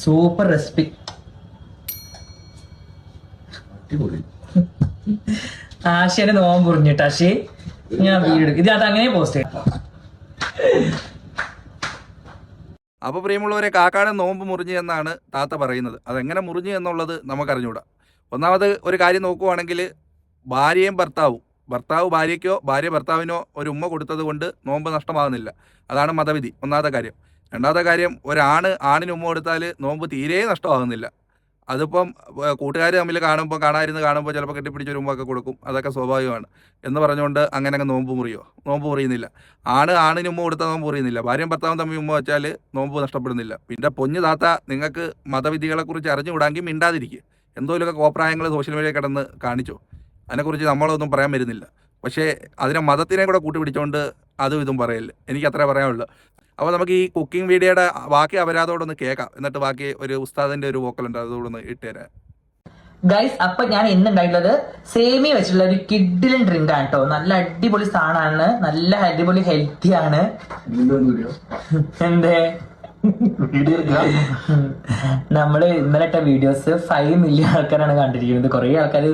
Super recipe. ആശയുടെ നോമ്പ് മുറിഞ്ഞിട്ട് ആശി ഞാൻ വീഡിയോ എടുക്കും. ഇത് അങ്ങനെ പോസ്റ്റ് ചെയ്യാം. അപ്പോൾ പ്രിയമുള്ളവരെ, കാക്കാടൻ നോമ്പ് മുറിഞ്ഞു എന്നാണ് താത്ത പറയുന്നത്. അതെങ്ങനെ മുറിഞ്ഞു എന്നുള്ളത് നമുക്കറിഞ്ഞൂടാ. ഒന്നാമത് ഒരു കാര്യം നോക്കുവാണെങ്കിൽ, ഭാര്യയും ഭർത്താവ് ഭാര്യയ്ക്കോ ഭാര്യ ഭർത്താവിനോ ഒരു ഉമ്മ കൊടുത്തത് കൊണ്ട് നോമ്പ് നഷ്ടമാകുന്നില്ല. അതാണ് മതവിധി, ഒന്നാമത്തെ കാര്യം. രണ്ടാമത്തെ കാര്യം, ആണിന് ഉമ്മ കൊടുത്താൽ നോമ്പ് തീരെ നഷ്ടമാകുന്നില്ല. അതിപ്പം കൂട്ടുകാർ തമ്മിൽ കാണുമ്പോൾ ചിലപ്പോൾ കെട്ടിപ്പിടിച്ചൊരു ഉമ്മൊക്കെ കൊടുക്കും, അതൊക്കെ സ്വാഭാവികമാണ് എന്ന് പറഞ്ഞുകൊണ്ട് അങ്ങനെ നോമ്പ് മുറിയുന്നില്ല. ആണിന് ഉമ്മ കൊടുത്താൽ നോമ്പ് മുറിയുന്നില്ല. ഭാര്യയും ഭർത്താവും തമ്മിൽ ഉമ്മ വെച്ചാൽ നോമ്പ് നഷ്ടപ്പെടുന്നില്ല. പിന്നെ പൊഞ്ഞു താത്ത, നിങ്ങൾക്ക് മതവിധികളെക്കുറിച്ച് അറിഞ്ഞുകൂടാമെങ്കിൽ മിണ്ടാതിരിക്കുക. എന്തോലൊക്കെ കോപ്രായങ്ങൾ സോഷ്യൽ മീഡിയ കിടന്ന് കാണിച്ചോ, അതിനെക്കുറിച്ച് നമ്മളൊന്നും പറയാൻ വരുന്നില്ല. പക്ഷേ അതിനെ മതത്തിനെ കൂടെ കൂട്ടിപ്പിടിച്ചുകൊണ്ട് അതും ഇതും പറയല്ലേ, എനിക്ക് അത്രേ പറയാനുള്ളൂ. അപ്പോൾ നമുക്ക് ഈ കുക്കിംഗ് വീഡിയോയുടെ ബാക്കി അപരാധോടൊന്ന് കേൾക്കാം, എന്നിട്ട് ബാക്കി ഒരു ഉസ്താദിന്റെ ഒരു വോക്കലുണ്ട്, അതോടൊന്ന് ഇട്ടുതരാം. ഗൈസ്, അപ്പൊ ഞാൻ ഇന്ന് ഉണ്ടായിട്ടുള്ളത് സേമിയ വെച്ചിട്ടുള്ള ഒരു കിഡിലൻ ഡ്രിങ്ക് ആണ് കേട്ടോ. നല്ല അടിപൊളി സാധനമാണ്, നല്ല അടിപൊളി ഹെൽത്തി ആണ്. എന്തേ നമ്മള് ഇന്നലെ ഇട്ട വീഡിയോസ് 5 മില്യൺ ആൾക്കാരാണ് കണ്ടിരിക്കുന്നത്. കുറെ ആൾക്കാർ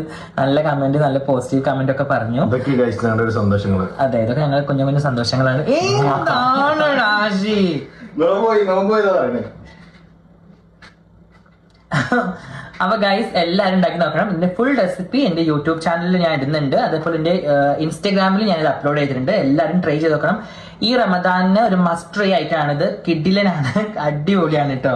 നല്ല കമന്റ്, നല്ല പോസിറ്റീവ് കമന്റ് ഒക്കെ പറഞ്ഞു. അതെ, ഇതൊക്കെ ഞങ്ങൾ കുഞ്ഞു കുഞ്ഞു സന്തോഷങ്ങളാണ്. അപ്പൊ ഗൈസ്, എല്ലാവരും ഉണ്ടാക്കി നോക്കണം. ഇതിന്റെ ഫുൾ റെസിപ്പി എന്റെ യൂട്യൂബ് ചാനലിൽ ഞാൻ ഇടുന്നുണ്ട്, അതേപോലെ എന്റെ ഇൻസ്റ്റാഗ്രാമിൽ ഞാൻ ഇത് അപ്ലോഡ് ചെയ്തിട്ടുണ്ട്. എല്ലാവരും ട്രൈ ചെയ്ത് നോക്കണം. ഈ റമദാനിന് ഒരു മസ്റ്റ് ട്രൈ ആയിട്ടാണിത്. കിഡിലനാണ്, അടിപൊളിയാണ് കേട്ടോ.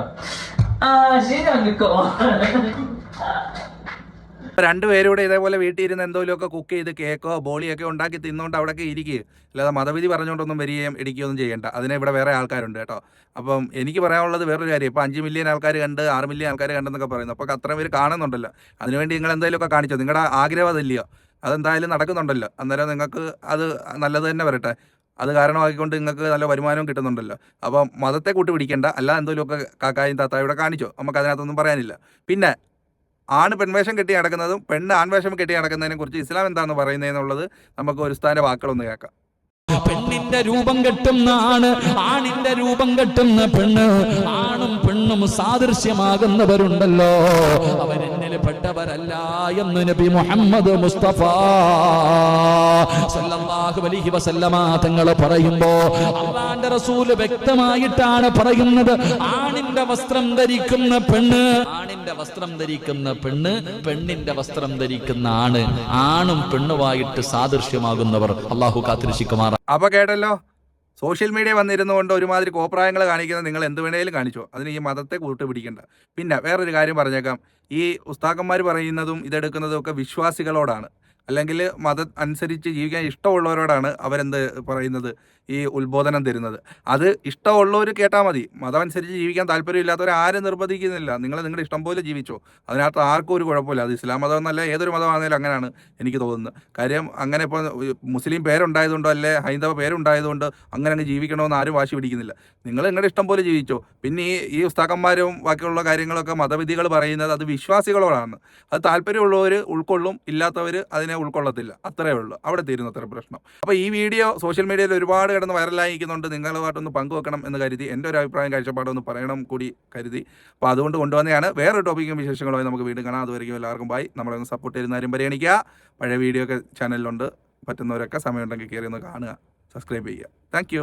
രണ്ടുപേരൂടെ ഇതേപോലെ വീട്ടിൽ ഇരുന്ന് എന്തെങ്കിലുമൊക്കെ കുക്ക് ചെയ്ത് കേക്കോ ബോളിയൊക്കെ ഉണ്ടാക്കി തിന്നുകൊണ്ട് അവിടെയൊക്കെ ഇരിക്കുക, അല്ലാതെ മതവിധി പറഞ്ഞുകൊണ്ടൊന്നും വരികയും ഇടിക്കുകയൊന്നും ചെയ്യേണ്ട. അതിനെ ഇവിടെ വേറെ ആൾക്കാരുണ്ട് കേട്ടോ. അപ്പം എനിക്ക് പറയാനുള്ളത് വേറൊരു കാര്യം, ഇപ്പോൾ 5 മില്യൺ ആൾക്കാർ കണ്ട് 6 മില്യൺ ആൾക്കാർ കണ്ടെന്നൊക്കെ പറയുന്നു. അപ്പോൾ അത്രയും പേര് കാണുന്നുണ്ടല്ലോ, അതിനുവേണ്ടി നിങ്ങൾ എന്തെങ്കിലുമൊക്കെ കാണിച്ചോ. നിങ്ങളുടെ ആഗ്രഹം അതല്ലയോ, അതെന്തായാലും നടക്കുന്നുണ്ടല്ലോ. അന്നേരം നിങ്ങൾക്ക് അത് നല്ലത് തന്നെ വരട്ടെ. അത് കാരണമാക്കിക്കൊണ്ട് നിങ്ങൾക്ക് നല്ല വരുമാനവും കിട്ടുന്നുണ്ടല്ലോ. അപ്പം മതത്തെ കൂട്ടുപിടിക്കേണ്ട, അല്ലാതെ എന്തെങ്കിലുമൊക്കെ കാക്കായും താത്തായും ഇവിടെ കാണിച്ചോ, നമുക്ക് അതിനകത്തൊന്നും പറയാനില്ല. പിന്നെ ആണ് പെൺവേഷം കെട്ടി നടക്കുന്നതും പെണ്ണ് ആൺവേഷം കെട്ടി നടക്കുന്നതിനെ കുറിച്ച് ഇസ്ലാം എന്താണെന്ന് പറയുന്നതെന്നുള്ളത് നമുക്ക് ഒരു സ്ഥാന വാക്കുകളൊന്ന് കേൾക്കാം. പെണ്ണിന്റെ രൂപം കെട്ടുന്ന ആണ്, ആണിന്റെ രൂപം കെട്ടുന്ന പെണ്ണ്. ആണും പെണ്ണും സാദൃശ്യമാകുന്നവരുണ്ടല്ലോ, അവരെന്നിൽ പെട്ടവരല്ല എന്ന് നബി മുഹമ്മദ് മുസ്തഫ സല്ലല്ലാഹു അലൈഹി വസല്ലമ തങ്ങൾ പറയുമ്പോ അല്ലാഹുവിന്റെ റസൂല് വ്യക്തമായിട്ടാണ് പറയുന്നത്. ആണിന്റെ വസ്ത്രം ധരിക്കുന്ന പെണ്ണ്, ആണിന്റെ വസ്ത്രം ധരിക്കുന്ന പെണ്ണ്, പെണ്ണിന്റെ വസ്ത്രം ധരിക്കുന്ന ആണ്, ആണും പെണ്ണുമായിട്ട് സാദൃശ്യമാകുന്നവർ. അല്ലാഹു കാത്തിരക്ഷിക്കുമാർ. അപ്പോൾ കേട്ടല്ലോ, സോഷ്യൽ മീഡിയ വന്നിരുന്നുകൊണ്ട് ഒരുമാതിരി കോപ്രായങ്ങൾ കാണിക്കുന്നത് നിങ്ങൾ എന്ത് വേണേലും കാണിച്ചോ, അതിന് ഈ മതത്തെ കൂട്ടുപിടിക്കേണ്ട. പിന്നെ വേറൊരു കാര്യം പറഞ്ഞേക്കാം, ഈ ഉസ്താക്കന്മാർ പറയുന്നതും ഇതെടുക്കുന്നതും ഒക്കെ വിശ്വാസികളോടാണ്, അല്ലെങ്കിൽ മതം അനുസരിച്ച് ജീവിക്കാൻ ഇഷ്ടമുള്ളവരോടാണ് അവരെന്ത് പറയുന്നത്, ഈ ഉത്ബോധനം തരുന്നത്. അത് ഇഷ്ടമുള്ളവർ കേട്ടാൽ മതി. മതം അനുസരിച്ച് ജീവിക്കാൻ താല്പര്യമില്ലാത്തവർ ആരും നിർബന്ധിക്കുന്നില്ല. നിങ്ങളുടെ ഇഷ്ടം പോലെ ജീവിച്ചോ, അതിനകത്ത് ആർക്കും ഒരു കുഴപ്പമില്ല. അത് ഇസ്ലാം മതം എന്നല്ല, ഏതൊരു മതമാണെങ്കിലും അങ്ങനെയാണ് എനിക്ക് തോന്നുന്നത്. കാര്യം അങ്ങനെ ഇപ്പോൾ മുസ്ലിം പേരുണ്ടായതുകൊണ്ടോ അല്ലെ ഹൈന്ദവ പേരുണ്ടായതുകൊണ്ട് അങ്ങനെ അങ്ങ് ജീവിക്കണമെന്ന് ആരും വാശി പിടിക്കുന്നില്ല. നിങ്ങളുടെ ഇഷ്ടം പോലെ ജീവിച്ചോ. പിന്നെ ഈ ഉസ്താക്കന്മാരും ബാക്കിയുള്ള കാര്യങ്ങളൊക്കെ മതവിധികൾ പറയുന്നത് അത് വിശ്വാസികളോടാണ്. അത് താല്പര്യമുള്ളവർ ഉൾക്കൊള്ളും, ഇല്ലാത്തവർ അതിനെ ഉൾക്കൊള്ളത്തില്ല. അത്രയേ ഉള്ളൂ, അവിടെ തീരുന്ന അത്ര പ്രശ്നം. അപ്പോൾ ഈ വീഡിയോ സോഷ്യൽ മീഡിയയിൽ ഒരുപാട് കിടന്ന് വൈറലായിരിക്കുന്നുണ്ട്, നിങ്ങളുമായിട്ടൊന്ന് പങ്കുവെക്കണം എന്ന് കരുതി, എൻ്റെ ഒരു അഭിപ്രായം കാഴ്ചപ്പാടൊന്ന് പറയണം കൂടി കരുതി. അപ്പോൾ അതുകൊണ്ട് കൊണ്ടുവന്നതാണ്. വേറൊരു ടോപ്പിക്കും വിശേഷങ്ങളുമായി നമുക്ക് വീണ്ടും കാണാം. അതുവരെയും എല്ലാവർക്കും ബൈ. നമ്മളൊന്ന് സപ്പോർട്ട് ചെയ്യുന്നവരും പരിഗണിക്കുക. പഴയ വീഡിയോ ഒക്കെ ചാനലിലുണ്ട്, പറ്റുന്നവരൊക്കെ സമയമുണ്ടെങ്കിൽ കയറി ഒന്ന് കാണുക, സബ്സ്ക്രൈബ് ചെയ്യുക. താങ്ക്